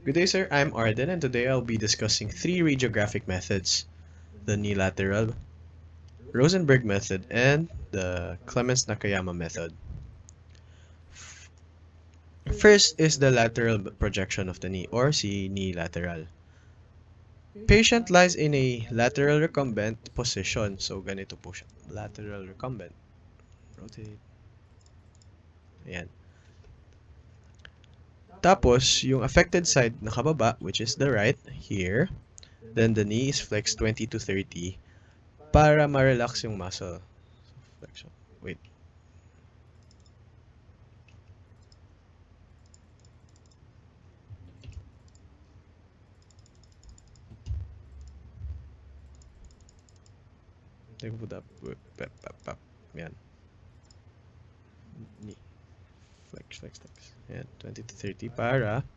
Good day, sir. I'm Arden, and today I'll be discussing three radiographic methods: the knee lateral, Rosenberg method, and the Clemens-Nakayama method. First is the lateral projection of the knee, or knee lateral. Patient lies in a lateral recumbent position. So, ganito po siya. Lateral recumbent. Rotate. Ayan. Tapos, yung affected side nakababa, which is the right, here. Then the knee is flexed 20 to 30 para ma-relax yung muscle. Flexion. Wait. Take ko up. Yan. Knee. Flex. Yan. 20 to 30 para,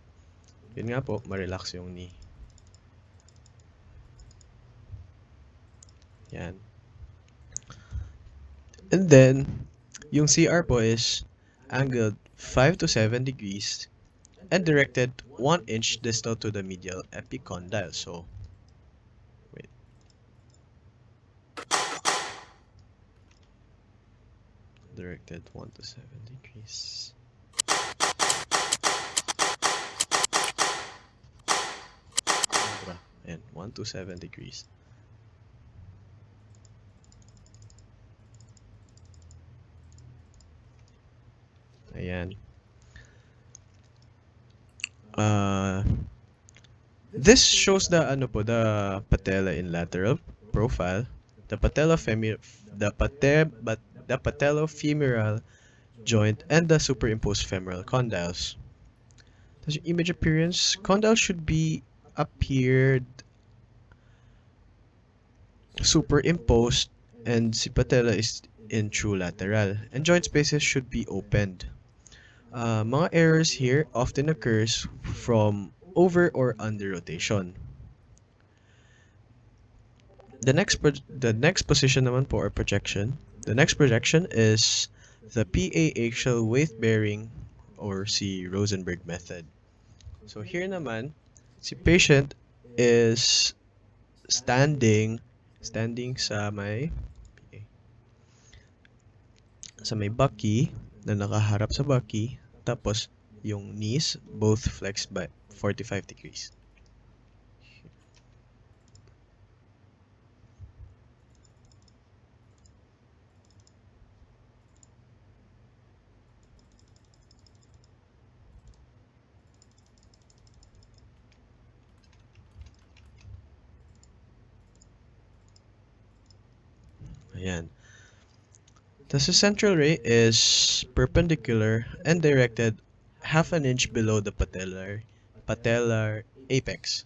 yun nga po, ma-relax yung knee. Yan. And then, yung CR po is angled 5 to 7 degrees and directed 1 inch distal to the medial epicondyle. So, wait. Directed 1 to 7 degrees. And 1 to 7 degrees. Ayan. This shows the the patella in lateral profile, the patellofemoral joint, and the superimposed femoral condyles. Tapos yung image appearance, condyle should be appeared superimposed, and si patella is in true lateral, and joint spaces should be opened. Mga errors here often occurs from over or under rotation. The next position naman po, or projection. The next projection is the PA axial weight bearing, or si Rosenberg method. So here naman, si patient is standing sa may bucky, na nakaharap sa bucky, tapos yung knees both flexed by 45 degrees. Ayan. The central ray is perpendicular and directed half an inch below the patellar apex.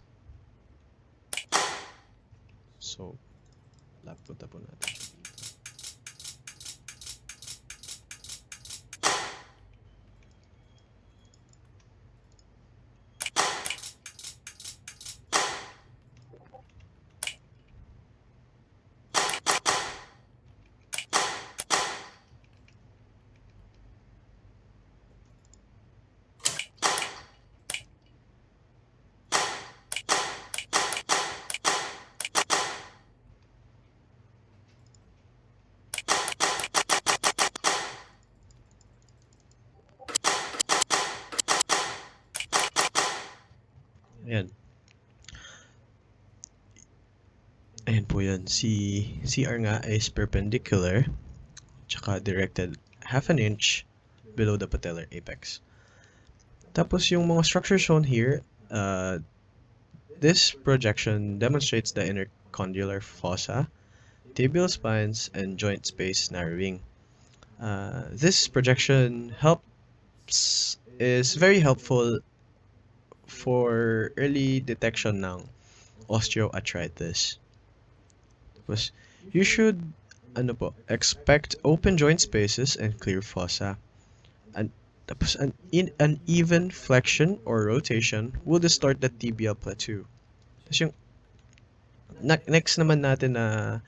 So, punta po natin. Ayan. Ayan po yan. Si CR nga is perpendicular, tsaka directed half an inch below the patellar apex. Tapos yung mga structures shown here, this projection demonstrates the intercondylar fossa, tibial spines, and joint space narrowing. This projection is very helpful for early detection ng osteoarthritis. Tapos, you should expect open joint spaces and clear fossa. Tapos, an uneven flexion or rotation will distort the tibial plateau. Tapos yung next naman natin na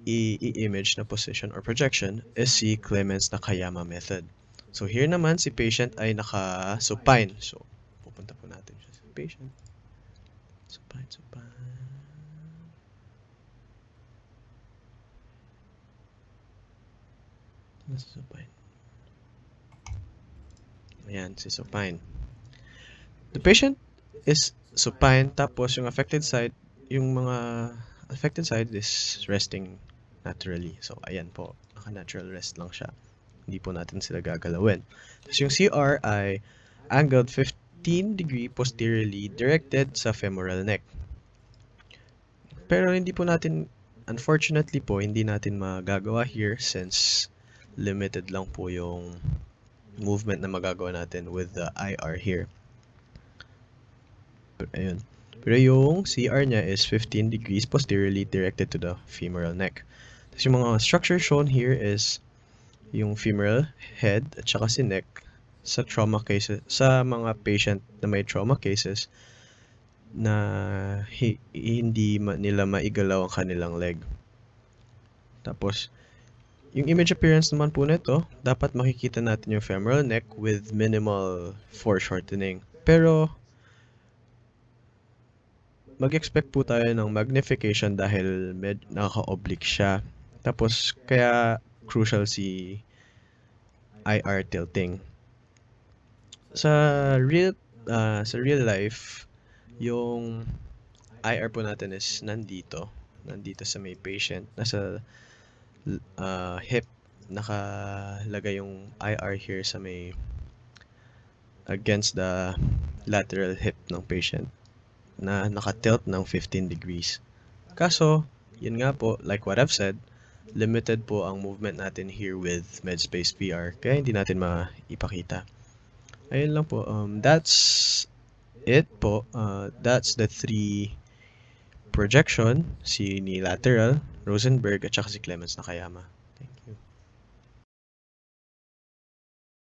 i-image na position or projection is si Clemens-Nakayama method. So here naman si patient ay naka-supine. So pupunta po natin siya. patient. Supine. Nasa supine. Ayan, si supine. The patient is supine, tapos yung affected side is resting naturally. So, ayan po, naka-natural rest lang siya. Hindi po natin sila gagalawin. Tapos yung CR ay angled 15 degree posteriorly directed sa femoral neck. Pero hindi po natin, unfortunately po, hindi natin magagawa here since limited lang po yung movement na magagawa natin with the IR here. Ayun. Pero yung CR niya is 15 degrees posteriorly directed to the femoral neck. Tapos yung mga structure shown here is yung femoral head at saka si neck sa trauma cases, sa mga patient na may trauma cases na hindi nila maigalaw ang kanilang leg. Tapos yung image appearance naman po nito, dapat makikita natin yung femoral neck with minimal foreshortening. Pero mag-expect po tayo ng magnification dahil nakaka-oblique siya. Tapos kaya crucial si IR tilting. Sa real life, yung IR po natin is nandito sa may patient, nasa hip, nakalagay yung IR here sa may against the lateral hip ng patient na naka-tilt ng 15 degrees. Kaso, yun nga po, like what I've said, limited po ang movement natin here with MedSpace VR, kaya hindi natin maipakita. Ayun lang po. That's it po. That's the 3 projection, si ni lateral, Rosenberg, at saka si Clemens Nakayama.